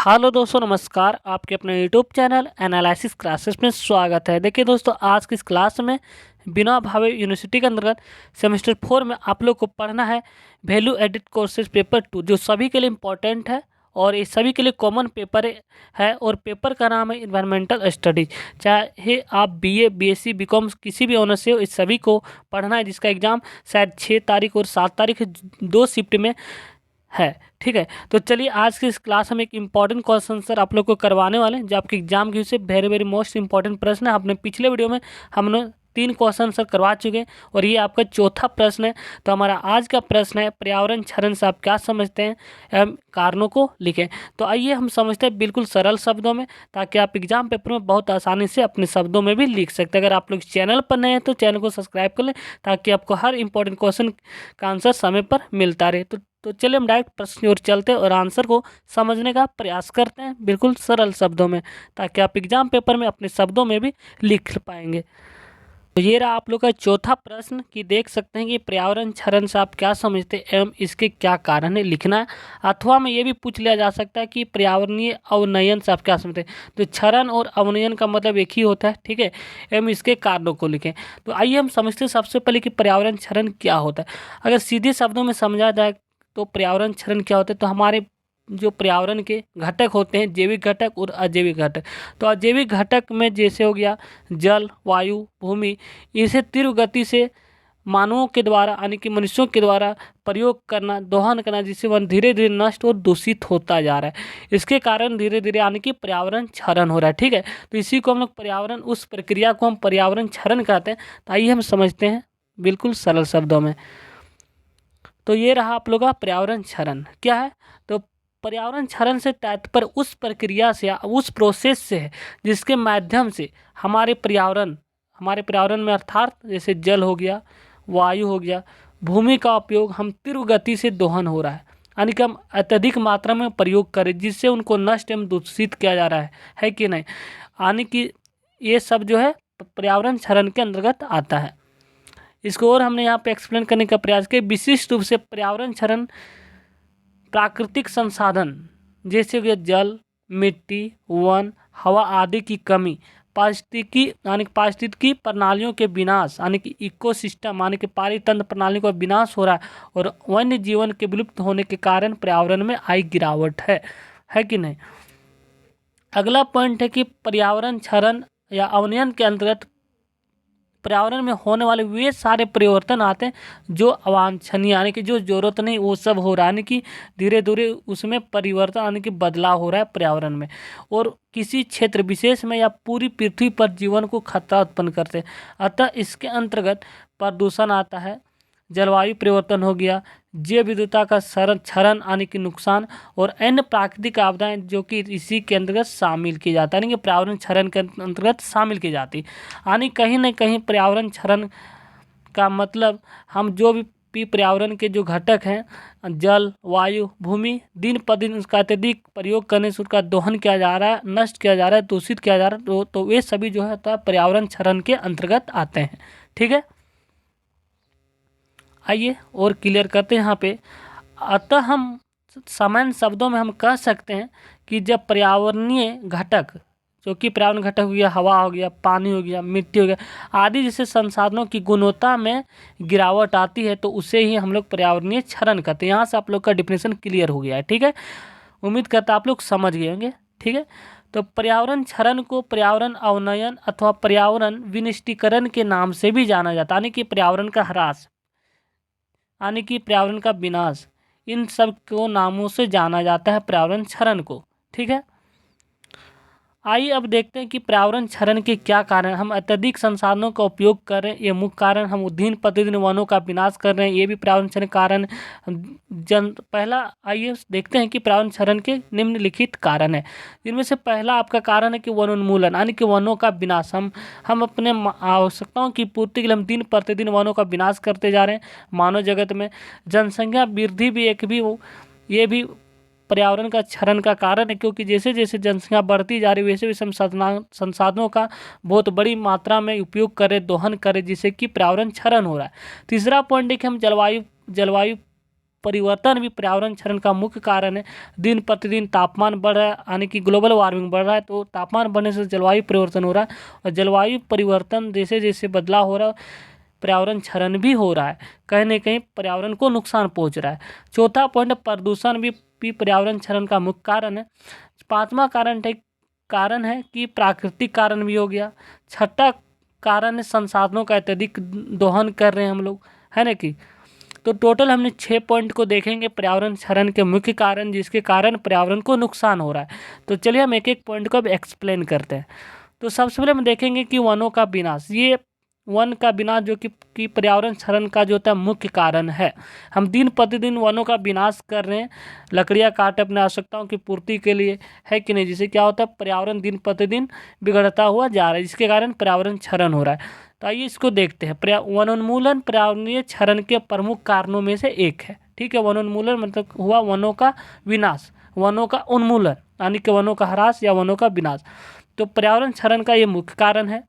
Hello दोस्तों, नमस्कार। आपके अपने यूट्यूब चैनल एनालिसिस क्लासेस में स्वागत है। देखिए दोस्तों, आज की इस क्लास में बिना भावे यूनिवर्सिटी के अंतर्गत सेमेस्टर 4 में आप लोग को पढ़ना है वैल्यू एडिट कोर्सेज पेपर 2, जो सभी के लिए इम्पोर्टेंट है और ये सभी के लिए कॉमन पेपर है। और पेपर का नाम है इन्वायरमेंटल स्टडीज। चाहे आप बीए, बीएससी, बीकॉम किसी भी ऑनर से हो, इस सभी को पढ़ना है, जिसका एग्ज़ाम शायद 6 तारीख और 7 तारीख 2 शिफ्ट में है। ठीक है, तो चलिए आज की इस क्लास में एक इम्पॉर्टेंट क्वेश्चन सर आप लोग को करवाने वाले हैं, जो आपके एग्जाम की से वेरी वेरी मोस्ट इंपॉर्टेंट प्रश्न है। अपने पिछले वीडियो में हमने 3 क्वेश्चन सर करवा चुके हैं और ये आपका चौथा प्रश्न है। तो हमारा आज का प्रश्न है, पर्यावरण क्षरण से आप क्या समझते हैं एवं कारणों को लिखें। तो आइए हम समझते हैं बिल्कुल सरल शब्दों में, ताकि आप एग्जाम पेपर में बहुत आसानी से अपने शब्दों में भी लिख सकते हैं। अगर आप लोग चैनल पर नए हैं तो चैनल को सब्सक्राइब कर लें, ताकि आपको हर इंपॉर्टेंट क्वेश्चन का आंसर समय पर मिलता रहे। तो चलिए हम डायरेक्ट प्रश्न की ओर चलते हैं और आंसर को समझने का प्रयास करते हैं बिल्कुल सरल शब्दों में, ताकि आप एग्जाम पेपर में अपने शब्दों में भी लिख पाएंगे। तो ये रहा आप लोग का चौथा प्रश्न कि देख सकते हैं कि पर्यावरण क्षरण से आप क्या समझते हैं एवं इसके क्या कारण है, लिखना है। अथवा में ये भी पूछ लिया जा सकता है कि पर्यावरणीय अवनयन से आप क्या समझते हैं। तो क्षरण और अवनयन का मतलब एक ही होता है, ठीक है, एवं इसके कारणों को लिखें। तो आइए हम समझते हैं सबसे पहले कि पर्यावरण क्षरण क्या होता है। अगर सीधे शब्दों में समझा जाए तो पर्यावरण क्षरण क्या होता है, तो हमारे जो पर्यावरण के घटक होते हैं, जैविक घटक और अजैविक घटक। तो अजैविक घटक में जैसे हो गया जल, वायु, भूमि, इसे तीव्र गति से मानवों के द्वारा यानी कि मनुष्यों के द्वारा प्रयोग करना, दोहन करना, जिससे वह धीरे धीरे नष्ट और दूषित होता जा रहा है। इसके कारण धीरे धीरे यानी कि पर्यावरण क्षरण हो रहा है। ठीक है, तो इसी को हम लोग पर्यावरण, उस प्रक्रिया को हम पर्यावरण क्षरण कहते हैं। तो आइए हम समझते हैं बिल्कुल सरल शब्दों में। तो ये रहा आप लोग का पर्यावरण क्षरण क्या है। तो पर्यावरण क्षरण से तात्पर्य उस प्रक्रिया से या उस प्रोसेस से है जिसके माध्यम से हमारे पर्यावरण में अर्थात जैसे जल हो गया, वायु हो गया, भूमि का उपयोग हम तीव्र गति से दोहन हो रहा है, यानी कि हम अत्यधिक मात्रा में प्रयोग करें, जिससे उनको नष्ट एवं दूषित किया जा रहा है कि नहीं, यानी कि ये सब जो है पर्यावरण क्षरण के अंतर्गत आता है। इसको और हमने यहाँ पे एक्सप्लेन करने का प्रयास किया। विशिष्ट रूप से पर्यावरण क्षरण प्राकृतिक संसाधन जैसे कि जल, मिट्टी, वन, हवा आदि की कमी, पारिस्थितिकी प्रणालियों के विनाश यानी कि इकोसिस्टम यानी कि पारितंत्र प्रणाली का विनाश हो रहा है, और वन्य जीवन के विलुप्त होने के कारण पर्यावरण में आई गिरावट है कि नहीं। अगला पॉइंट है कि पर्यावरण क्षरण या अवनयन के अंतर्गत पर्यावरण में होने वाले वे सारे परिवर्तन आते हैं जो अवांछनीय यानी कि जो जरूरत नहीं वो सब हो रहा है, यानी कि धीरे धीरे उसमें परिवर्तन यानी कि बदलाव हो रहा है पर्यावरण में, और किसी क्षेत्र विशेष में या पूरी पृथ्वी पर जीवन को खतरा उत्पन्न करते हैं। अतः इसके अंतर्गत प्रदूषण आता है, जलवायु परिवर्तन हो गया, जैव विविधता का क्षरण यानी कि नुकसान, और अन्य प्राकृतिक आपदाएं जो कि इसी के अंतर्गत शामिल की जाता है, यानी कि पर्यावरण क्षरण के अंतर्गत शामिल की जाती है। यानी कहीं न कहीं पर्यावरण क्षरण का मतलब हम जो भी पर्यावरण के जो घटक हैं, जल, वायु, भूमि, दिन पर दिन उसका अत्यधिक प्रयोग करने से उसका दोहन किया जा रहा है, नष्ट किया जा रहा है, दूषित किया जा रहा है, तो वे सभी जो है तो पर्यावरण क्षरण के अंतर्गत आते हैं। ठीक है, आइए और क्लियर करते हैं यहाँ पे। अतः हम सामान्य शब्दों में हम कह सकते हैं कि जब पर्यावरणीय घटक, जो कि पर्यावरण घटक हो गया, हवा हो गया, पानी हो गया, मिट्टी हो गया आदि जैसे संसाधनों की गुणवत्ता में गिरावट आती है, तो उसे ही हम लोग पर्यावरणीय क्षरण कहते हैं। यहाँ से आप लोग का डिफिनेशन क्लियर हो गया है। ठीक है, उम्मीद करता आप लोग समझ गए होंगे। ठीक है, तो पर्यावरण क्षरण को पर्यावरण अवनयन अथवा पर्यावरण विनिष्टीकरण के नाम से भी जाना जाता है, यानी कि पर्यावरण का ह्रास यानी कि पर्यावरण का विनाश, इन सब को नामों से जाना जाता है पर्यावरण क्षरण को। ठीक है, आइए अब देखते हैं कि पर्यावरण क्षरण के क्या कारण। हम अत्यधिक संसाधनों का उपयोग कर रहे हैं, ये मुख्य कारण। हम दिन प्रतिदिन वनों का विनाश कर रहे हैं, ये भी पर्यावरण क्षरण कारण। पहला आइए देखते हैं कि पर्यावरण क्षरण के निम्नलिखित कारण है। इनमें से पहला आपका कारण है कि वनोन्मूलन यानी कि वनों का विनाश। हम अपने आवश्यकताओं की पूर्ति के लिए हम दिन प्रतिदिन वनों का विनाश करते जा रहे हैं। मानव जगत में जनसंख्या वृद्धि भी ये भी पर्यावरण का क्षरण का कारण है, क्योंकि जैसे जैसे जनसंख्या बढ़ती जा रही है वैसे वैसे हम संसाधनों का बहुत बड़ी मात्रा में उपयोग करें, दोहन करें, जिससे कि पर्यावरण क्षरण हो रहा है। तीसरा पॉइंट है कि हम जलवायु परिवर्तन भी पर्यावरण क्षरण का मुख्य कारण है। दिन प्रतिदिन तापमान बढ़ रहा है, यानी कि ग्लोबल वार्मिंग बढ़ रहा है, तो तापमान बढ़ने से जलवायु परिवर्तन हो रहा है, और जलवायु परिवर्तन जैसे जैसे बदलाव हो रहा है पर्यावरण क्षरण भी हो रहा है, कहीं न कहीं पर्यावरण को नुकसान पहुंच रहा है। चौथा पॉइंट, प्रदूषण भी पर्यावरण क्षरण का मुख्य कारण है। पांचवा कारण है कि प्राकृतिक कारण भी हो गया। छठा कारण है संसाधनों का अत्यधिक दोहन कर रहे हैं हम लोग, है ना कि। तो टोटल हमने 6 पॉइंट को देखेंगे पर्यावरण क्षरण के मुख्य कारण, जिसके कारण पर्यावरण को नुकसान हो रहा है। तो चलिए हम एक एक पॉइंट को अब एक्सप्लेन करते हैं। तो सबसे पहले हम देखेंगे कि वनों का विनाश। ये वन का विनाश जो कि पर्यावरण क्षरण का जो होता है मुख्य कारण है। हम दिन प्रतिदिन वनों का विनाश कर रहे हैं, लकड़ियाँ काट अपने आवश्यकताओं की पूर्ति के लिए, है कि नहीं, जिससे क्या होता है पर्यावरण दिन प्रतिदिन बिगड़ता हुआ जा रहा है, जिसके कारण पर्यावरण क्षरण हो रहा है। तो आइए इसको देखते हैं। वनोन्मूलन पर्यावरणीय क्षरण के प्रमुख कारणों में से एक है। ठीक है, वनोन्मूलन मतलब हुआ वनों का विनाश, वनों का उन्मूलन यानी कि वनों का ह्रास या वनों का विनाश। तो पर्यावरण क्षरण का ये मुख्य कारण है।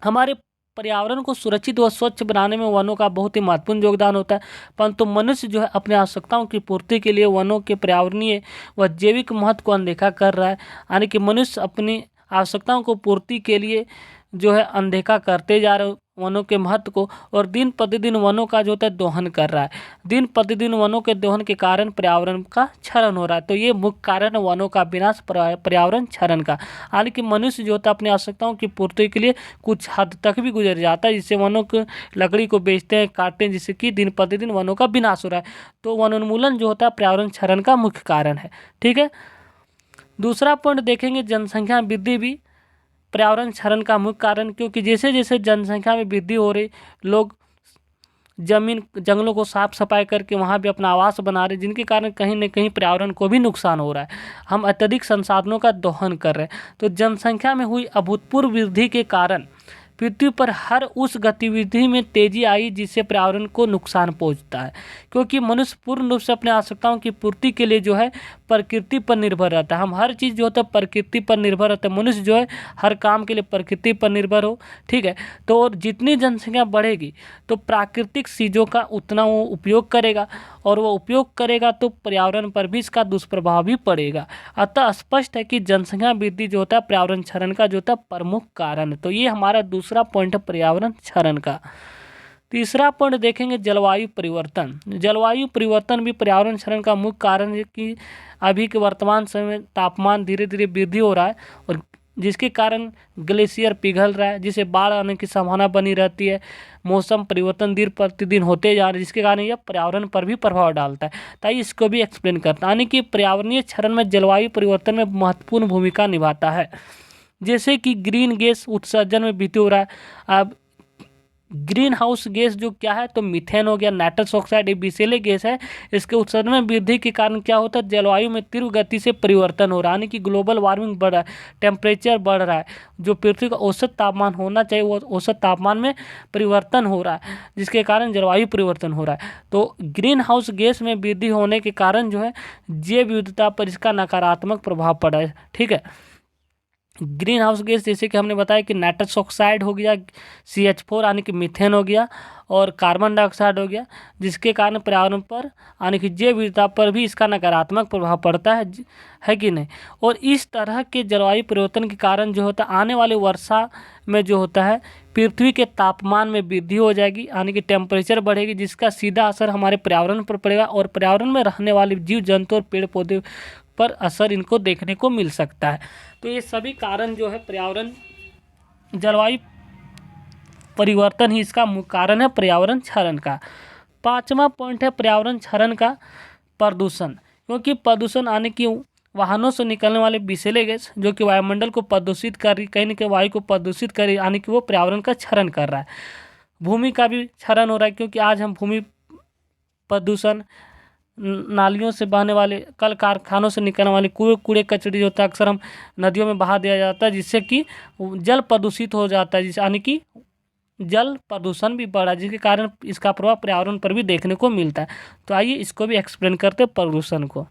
हमारे पर्यावरण को सुरक्षित व स्वच्छ बनाने में वनों का बहुत ही महत्वपूर्ण योगदान होता है, परंतु मनुष्य जो है अपने आवश्यकताओं की पूर्ति के लिए वनों के पर्यावरणीय व जैविक महत्व को अनदेखा कर रहा है। यानी कि मनुष्य अपनी आवश्यकताओं को पूर्ति के लिए जो है अनदेखा करते जा रहे वनों के महत्व को, और दिन प्रतिदिन वनों का जो होता है दोहन कर रहा है। दिन प्रतिदिन वनों के दोहन के कारण पर्यावरण का क्षरण हो रहा है। तो ये मुख्य कारण है वनों का विनाश, पर्यावरण क्षरण का। यानी कि मनुष्य जो होता है अपनी आवश्यकताओं की पूर्ति के लिए कुछ हद तक भी गुजर जाता है, जिससे वनों की लकड़ी को बेचते हैं, काटते हैं, जिससे कि दिन प्रतिदिन वनों का विनाश हो रहा है। तो वनोन्मूलन जो होता है पर्यावरण क्षरण का मुख्य कारण है। ठीक है, दूसरा पॉइंट देखेंगे, जनसंख्या वृद्धि भी पर्यावरण क्षरण का मुख्य कारण, क्योंकि जैसे जैसे जनसंख्या में वृद्धि हो रही, लोग जंगलों को साफ सफाई करके वहाँ भी अपना आवास बना रहे, जिनके कारण कहीं न कहीं पर्यावरण को भी नुकसान हो रहा है। हम अत्यधिक संसाधनों का दोहन कर रहे हैं। तो जनसंख्या में हुई अभूतपूर्व वृद्धि के कारण पृथ्वी पर हर उस गतिविधि में तेजी आई जिससे पर्यावरण को नुकसान पहुंचता है, क्योंकि मनुष्य पूर्ण रूप से अपने आवश्यकताओं की पूर्ति के लिए जो है प्रकृति पर निर्भर रहता है। हम हर चीज़ जो होता है प्रकृति पर निर्भर रहता है। मनुष्य जो है हर काम के लिए प्रकृति पर निर्भर हो। ठीक है, तो और जितनी जनसंख्या बढ़ेगी तो प्राकृतिक चीज़ों का उतना वो उपयोग करेगा, और वो उपयोग करेगा तो पर्यावरण पर भी इसका दुष्प्रभाव भी पड़ेगा। अतः स्पष्ट है कि जनसंख्या वृद्धि जो होता है पर्यावरण क्षरण का जो होता है प्रमुख कारण है। तो ये हमारा दूसरा पॉइंट है पर्यावरण क्षरण का। तीसरा पॉइंट देखेंगे, जलवायु परिवर्तन। जलवायु परिवर्तन भी पर्यावरण क्षरण का मुख्य कारण है कि अभी के वर्तमान समय में तापमान धीरे धीरे वृद्धि हो रहा है, और जिसके कारण ग्लेशियर पिघल रहा है, जिससे बाढ़ आने की संभावना बनी रहती है। मौसम परिवर्तन दिन प्रतिदिन होते जा रहे हैं, जिसके कारण यह पर्यावरण पर भी प्रभाव डालता है। ताकि इसको भी एक्सप्लेन करता है, यानी कि पर्यावरणीय क्षरण में जलवायु परिवर्तन में महत्वपूर्ण भूमिका निभाता है। जैसे कि ग्रीन गैस उत्सर्जन में वृद्धि हो रहा है। अब ग्रीन हाउस गैस जो क्या है, तो मीथेन हो गया, नाइट्रस ऑक्साइड, ये विषैले गैस है। इसके उत्सर्जन में वृद्धि के कारण क्या होता है, जलवायु में तीव्र गति से परिवर्तन हो रहा है, यानी कि ग्लोबल वार्मिंग बढ़ रहा है, टेम्परेचर बढ़ रहा है। जो पृथ्वी का औसत तापमान होना चाहिए वो औसत तापमान में परिवर्तन हो रहा है, जिसके कारण जलवायु परिवर्तन हो रहा है। तो ग्रीन हाउस गैस में वृद्धि होने के कारण जो है जैव विविधता पर इसका नकारात्मक प्रभाव पड़ा है। ठीक है, ग्रीन हाउस गैस जैसे कि हमने बताया कि नाइट्रस ऑक्साइड हो गया, CH4 यानी कि मीथेन हो गया, और कार्बन डाइऑक्साइड हो गया, जिसके कारण पर्यावरण पर यानी कि जैव विविधता पर भी इसका नकारात्मक प्रभाव पड़ता है कि नहीं। और इस तरह के जलवायु परिवर्तन के कारण जो होता है आने वाली वर्षा में जो होता है पृथ्वी के तापमान में वृद्धि हो जाएगी, यानी कि टेम्परेचर बढ़ेगी, जिसका सीधा असर हमारे पर्यावरण पर पड़ेगा, और पर्यावरण में रहने वाले जीव जंतु और पेड़ पौधे पर असर इनको देखने को मिल सकता है। तो ये सभी कारण जो है पर्यावरण जलवायु परिवर्तन ही इसका मुख्य कारण है पर्यावरण क्षरण का। पांचवा पॉइंट है पर्यावरण क्षरण का प्रदूषण, क्योंकि प्रदूषण आने की वाहनों से निकलने वाले विषैले गैस जो कि वायुमंडल को प्रदूषित कर रही, कहीं न कहीं वायु को प्रदूषित कर रही, यानी कि वो पर्यावरण का क्षरण कर रहा है। भूमि का भी क्षरण हो रहा है, क्योंकि आज हम भूमि प्रदूषण, नालियों से बहने वाले, कल कारखानों से निकलने वाले कूड़े कचरे जो होता है अक्सर हम नदियों में बहा दिया जाता है, जिससे कि जल प्रदूषित हो जाता है, यानी कि जल प्रदूषण भी बढ़ा, जिसके कारण इसका प्रभाव पर्यावरण पर भी देखने को मिलता है। तो आइए इसको भी एक्सप्लेन करते हैं प्रदूषण को।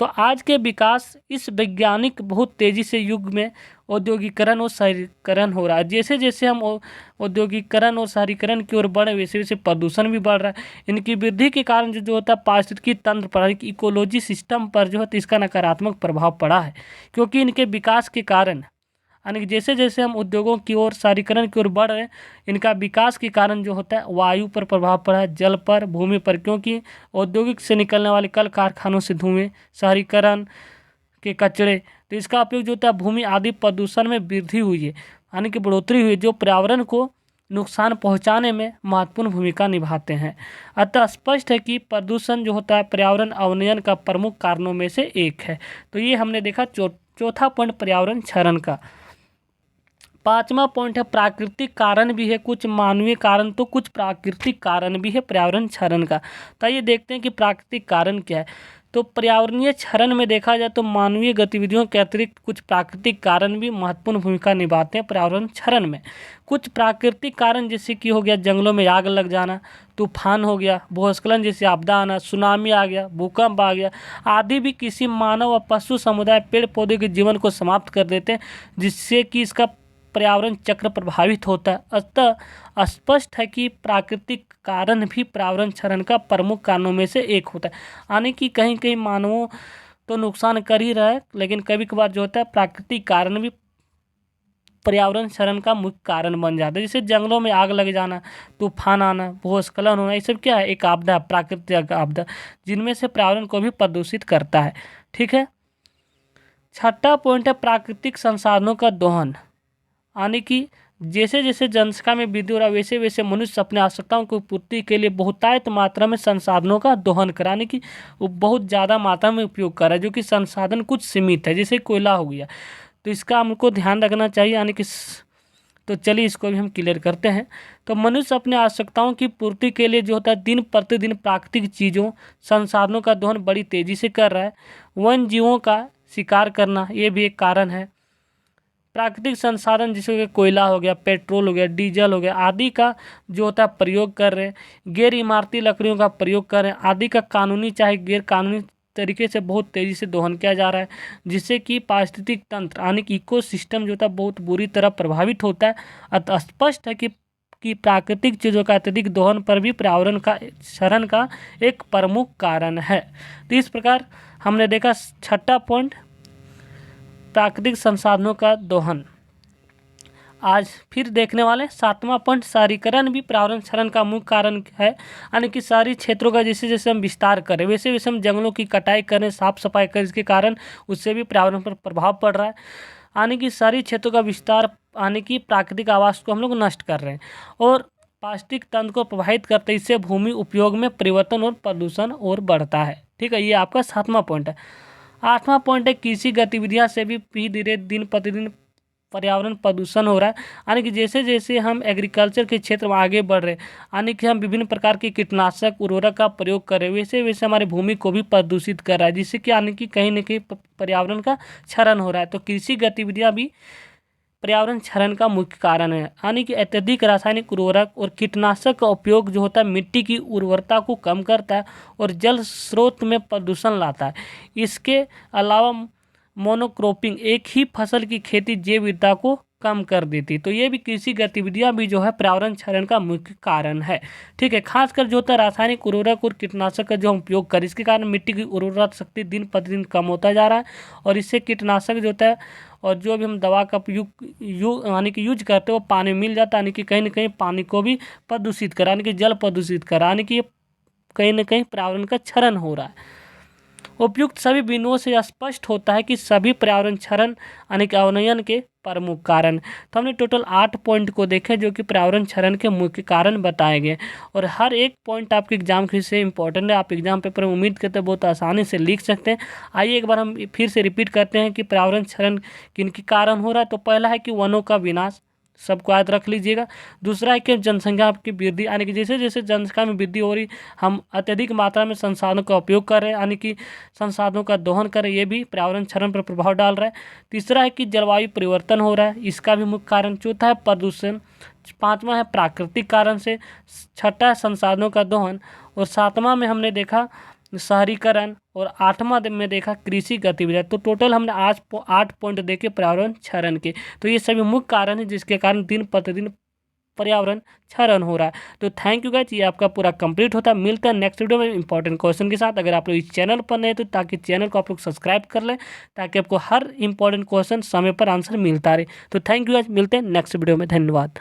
तो आज के विकास इस वैज्ञानिक बहुत तेज़ी से युग में औद्योगिकरण और शहरीकरण हो रहा है। जैसे जैसे हम औद्योगिकरण और शहरीकरण की ओर बढ़े वैसे वैसे प्रदूषण भी बढ़ रहा है। इनकी वृद्धि के कारण जो होता है पारिस्थितिकी तंत्र पर, इकोलॉजी सिस्टम पर जो है तो इसका नकारात्मक प्रभाव पड़ा है। क्योंकि इनके विकास के कारण यानी कि जैसे जैसे हम उद्योगों की ओर शहरीकरण की ओर बढ़ रहे हैं, इनका विकास के कारण जो होता है वायु पर प्रभाव पड़ा है, जल पर, भूमि पर। क्योंकि औद्योगिक से निकलने वाले कल कारखानों से धुएं, शहरीकरण के कचरे, तो इसका उपयोग जो होता है भूमि आदि प्रदूषण में वृद्धि हुई है, यानी कि बढ़ोतरी हुई, जो पर्यावरण को नुकसान पहुंचाने में महत्वपूर्ण भूमिका निभाते हैं। अतः स्पष्ट है कि प्रदूषण जो होता है पर्यावरण अवनयन का प्रमुख कारणों में से एक है। तो ये हमने देखा चौथा पॉइंट पर्यावरण क्षरण का। पांचवा पॉइंट है प्राकृतिक कारण भी है, कुछ मानवीय कारण तो कुछ प्राकृतिक कारण भी है पर्यावरण क्षरण का। तो ये देखते हैं कि प्राकृतिक कारण क्या है। तो पर्यावरणीय क्षरण में देखा जाए तो मानवीय गतिविधियों के अतिरिक्त कुछ प्राकृतिक कारण भी महत्वपूर्ण भूमिका निभाते हैं पर्यावरण क्षरण में। कुछ प्राकृतिक कारण जैसे कि हो गया जंगलों में आग लग जाना, तूफान हो गया, भूस्खलन जैसे आपदा आना, सुनामी आ गया, भूकंप आ गया आदि भी किसी मानव और पशु समुदाय, पेड़ पौधे के जीवन को समाप्त कर देते हैं, जिससे कि इसका पर्यावरण चक्र प्रभावित होता है। अतः स्पष्ट है कि प्राकृतिक कारण भी पर्यावरण क्षरण का प्रमुख कारणों में से एक होता है। यानी कि कहीं कहीं मानवों तो नुकसान कर ही रहा है, लेकिन कभी कभार जो होता है प्राकृतिक कारण भी पर्यावरण क्षरण का मुख्य कारण बन जाता है। जैसे जंगलों में आग लग जाना, तूफान आना, भूस्खलन होना, ये सब क्या है, एक आपदा, प्राकृतिक आपदा, जिनमें से पर्यावरण को भी प्रदूषित करता है। ठीक है। छठा पॉइंट है प्राकृतिक संसाधनों का दोहन। यानी कि जैसे जैसे जनसंख्या में वृद्धि हो रहा है वैसे वैसे मनुष्य अपने आवश्यकताओं की पूर्ति के लिए बहुतायत मात्रा में संसाधनों का दोहन कराने की वो बहुत ज़्यादा मात्रा में उपयोग कर रहा है, जो कि संसाधन कुछ सीमित है, जैसे कोयला हो गया। तो इसका हमको ध्यान रखना चाहिए, यानी कि तो चलिए इसको भी हम क्लियर करते हैं। तो मनुष्य अपने आवश्यकताओं की पूर्ति के लिए जो होता है दिन प्रतिदिन प्राकृतिक चीज़ों, संसाधनों का दोहन बड़ी तेज़ी से कर रहा है। वन जीवों का शिकार करना ये भी एक कारण है। प्राकृतिक संसाधन जैसे कि कोयला हो गया, पेट्रोल हो गया, डीजल हो गया आदि का जो होता है प्रयोग कर रहे हैं, गैर इमारती लकड़ियों का प्रयोग कर रहे हैं आदि का कानूनी चाहे गैर कानूनी तरीके से बहुत तेज़ी से दोहन किया जा रहा है, जिससे कि पारिस्थितिक तंत्र यानी कि इकोसिस्टम जो होता है बहुत बुरी तरह प्रभावित होता है। अतः स्पष्ट है कि प्राकृतिक चीज़ों का अत्यधिक दोहन पर भी पर्यावरण का क्षरण का एक प्रमुख कारण है। तो इस प्रकार हमने देखा छठा पॉइंट प्राकृतिक संसाधनों का दोहन। आज फिर देखने वाले सातवां पॉइंट शहरीकरण भी पर्यावरण क्षरण का मुख्य कारण है। यानी कि शहरी क्षेत्रों का जैसे जैसे हम विस्तार करें वैसे वैसे हम जंगलों की कटाई करें, साफ सफाई करें, इसके कारण उससे भी पर्यावरण पर प्रभाव पड़ रहा है। यानी कि शहरी क्षेत्रों का विस्तार यानी कि प्राकृतिक आवास को हम लोग नष्ट कर रहे हैं और पारिस्थितिक तंत्र को प्रभावित करते हैं। इससे भूमि उपयोग में परिवर्तन और प्रदूषण और बढ़ता है। ठीक है, ये आपका सातवां पॉइंट है। आठवां पॉइंट है कृषि गतिविधियां से भी धीरे दिन प्रतिदिन पर्यावरण प्रदूषण हो रहा है। यानी कि जैसे जैसे हम एग्रीकल्चर के क्षेत्र में आगे बढ़ रहे हैं, यानी कि हम विभिन्न प्रकार के कीटनाशक उर्वरक का प्रयोग कर रहे हैं, वैसे वैसे हमारी भूमि को भी प्रदूषित कर रहा है, जिससे कि यानी कि कहीं न कहीं पर्यावरण का क्षरण हो रहा है। तो कृषि गतिविधियां भी पर्यावरण क्षरण का मुख्य कारण है। यानी कि अत्यधिक रासायनिक उर्वरक और कीटनाशक का उपयोग जो होता है मिट्टी की उर्वरता को कम करता है और जल स्रोत में प्रदूषण लाता है। इसके अलावा मोनोक्रॉपिंग, एक ही फसल की खेती जैव विविधता को कम कर देती। तो ये भी कृषि गतिविधियां भी जो है पर्यावरण क्षरण का मुख्य कारण है। ठीक है, खासकर जो होता है रासायनिक उर्वरक और कीटनाशक का जो हम उपयोग करें, इसके कारण मिट्टी की उर्वरक शक्ति दिन प्रतिदिन कम होता जा रहा है और इससे कीटनाशक जो होता है और जो भी हम दवा का यानी कि यूज करते हैं वो पानी में मिल जाता है, यानी कि कहीं ना कहीं पानी को भी प्रदूषित करा, यानी कि जल प्रदूषित करा, यानी कि कहीं ना कहीं पर्यावरण का क्षरण हो रहा है। उपयुक्त सभी बिंदुओं से स्पष्ट होता है कि सभी पर्यावरण क्षरण यानी कि अवनयन के प्रमुख कारण। तो हमने टोटल 8 पॉइंट को देखे जो कि पर्यावरण क्षरण के मुख्य कारण बताए गए और हर एक पॉइंट आपके एग्जाम के से इंपॉर्टेंट है। आप एग्जाम पेपर में उम्मीद करते हैं बहुत आसानी से लिख सकते हैं। आइए एक बार हम फिर से रिपीट करते हैं कि पर्यावरण क्षरण किन के कारण हो रहा है। तो पहला है कि वनों का विनाश, सबको याद रख लीजिएगा। दूसरा है कि जनसंख्या की वृद्धि, यानी कि जैसे जैसे जनसंख्या में वृद्धि हो रही हम अत्यधिक मात्रा में संसाधनों का उपयोग कर रहे हैं, यानी कि संसाधनों का दोहन कर रहे हैं, ये भी पर्यावरण क्षरण पर प्रभाव डाल रहा है। तीसरा है कि जलवायु परिवर्तन हो रहा है, इसका भी मुख्य कारण। चौथा है प्रदूषण। पांचवा है प्राकृतिक कारण से। छठा है संसाधनों का दोहन और सातवां में हमने देखा शहरीकरण और 8वां में देखा कृषि गतिविधियाँ। तो टोटल हमने आज 8 पॉइंट देखे पर्यावरण क्षरण के। तो ये सभी मुख्य कारण है जिसके कारण दिन प्रतिदिन पर्यावरण क्षरण हो रहा है। तो थैंक यू गाइस, ये आपका पूरा कंप्लीट होता है। मिलते हैं नेक्स्ट वीडियो में इंपॉर्टेंट क्वेश्चन के साथ। अगर आप लोग इस चैनल पर नए तो ताकि चैनल को आप लोग सब्सक्राइब कर लें ताकि आपको हर इंपॉर्टेंट क्वेश्चन समय पर आंसर मिलता रहे। तो थैंक यू गाइस, मिलते हैं नेक्स्ट वीडियो में। धन्यवाद।